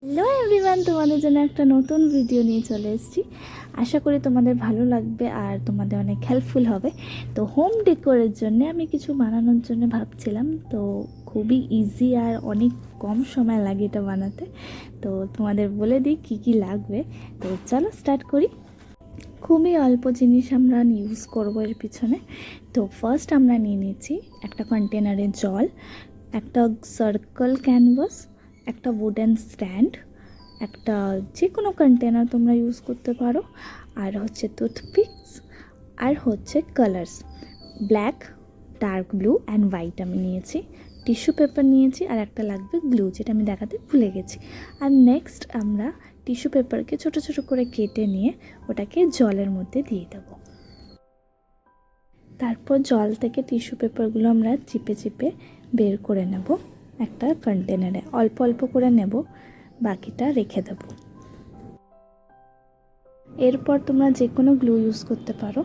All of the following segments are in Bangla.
হ্যালো এভরিওয়ান, তোমাদের জন্য একটা নতুন ভিডিও নিয়ে চলে এসেছি। আশা করি তোমাদের ভালো লাগবে আর তোমাদের অনেক হেল্পফুল হবে। তো হোম ডেকোরের জন্য আমি কিছু বানানোর জন্য ভাবছিলাম। তো খুবই ইজি আর অনেক কম সময় লাগে এটা বানাতে। তো তোমাদের বলে দিই কী কী লাগবে। তো চলো স্টার্ট করি। খুবই অল্প জিনিস আমরা ইউজ করবো এর পিছনে। তো ফার্স্ট আমরা নিয়ে নিচ্ছি একটা কন্টেনারে জল, একটা সার্কেল ক্যানভাস, একটা উডেন স্ট্যান্ড, একটা যে কোনো কন্টেনার তোমরা ইউজ করতে পারো, আর হচ্ছে টুথপিকস, আর হচ্ছে colours black, dark blue and white আমি নিয়েছি। টিস্যু পেপার নিয়েছি, আর একটা লাগবে গ্লু, যেটা আমি দেখাতে ভুলে গেছি। আর নেক্সট আমরা টিস্যু পেপারকে ছোট ছোট করে কেটে নিয়ে ওটাকে জলের মধ্যে দিয়ে দেবো। তারপর জল থেকে টিস্যু পেপারগুলো আমরা চিপে চিপে বের করে নেব একটা কন্টেনারে। অল্প অল্প করে নেব, বাকিটা রেখে দেব। এরপর তোমরা যে কোনো গ্লু ইউজ করতে পারো।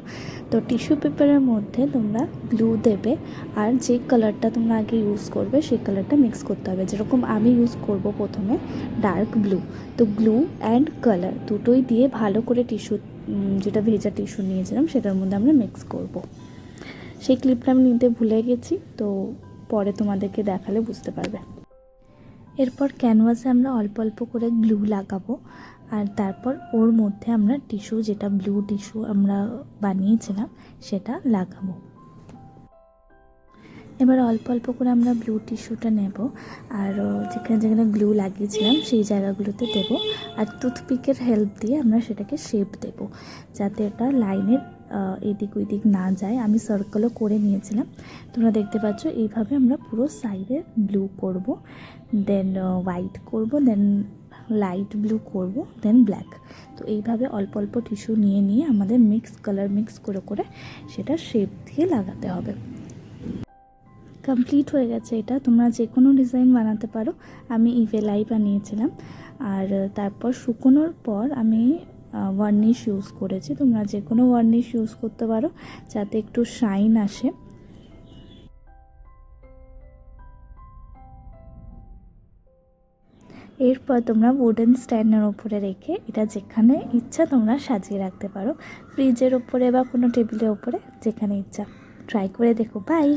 তো টিস্যু পেপারের মধ্যে তোমরা গ্লু দেবে, আর যে কালারটা তোমরা আগে ইউজ করবে সেই কালারটা মিক্স করতে হবে। যেরকম আমি ইউজ করব প্রথমে ডার্ক ব্লু। তো গ্লু অ্যান্ড কালার দুটোই দিয়ে ভালো করে টিস্যু, যেটা ভেজা টিস্যু নিয়েছিলাম সেটার মধ্যে আমরা মিক্স করব। সেই ক্লিপটা আমি নিতে ভুলে গেছি, তো পরে তোমাদেরকে দেখালে বুঝতে পারবে। এরপর ক্যানভাসে আমরা অল্প অল্প করে গ্লু লাগাবো, আর তারপর ওর মধ্যে আমরা টিস্যু, যেটা ব্লু টিস্যু আমরা বানিয়েছিলাম, সেটা লাগাবো। এবার অল্প অল্প করে আমরা ব্লু টিস্যুটা নেব, আর যেখানে যেখানে গ্লু লাগিয়েছিলাম সেই জায়গাগুলোতে দেব। আর টুথপিকের হেল্প দিয়ে আমরা সেটাকে শেপ দেব, যাতে এটা লাইনের এদিক ওইদিক না যায়। আমি সার্কেলও করে নিয়েছিলাম, তোমরা দেখতে পাচ্ছ। এইভাবে আমরা পুরো সাইডে ব্লু করব, দেন হোয়াইট করব, দেন লাইট ব্লু করব, দেন ব্ল্যাক। তো এইভাবে অল্প অল্প টিস্যু নিয়ে নিয়ে আমাদের কালার মিক্স করে করে সেটা শেপ দিয়ে লাগাতে হবে। কমপ্লিট হয়ে গেছে এটা। তোমরা যে কোনো ডিজাইন বানাতে পারো। আমি ইভেলাই বানিয়েছিলাম, আর তারপর শুকোনোর পর আমি ভার্নিশ ইউজ করেছি। তোমরা যে কোনো ভার্নিশ ইউজ করতে পারো, যাতে একটু শাইন আসে। এরপর তোমরা উডেন স্ট্যান্ডের ওপরে রেখে এটা যেখানে ইচ্ছা তোমরা সাজিয়ে রাখতে পারো, ফ্রিজের ওপরে বা কোনো টেবিলের ওপরে, যেখানে ইচ্ছা। ট্রাই করে দেখো। বাই।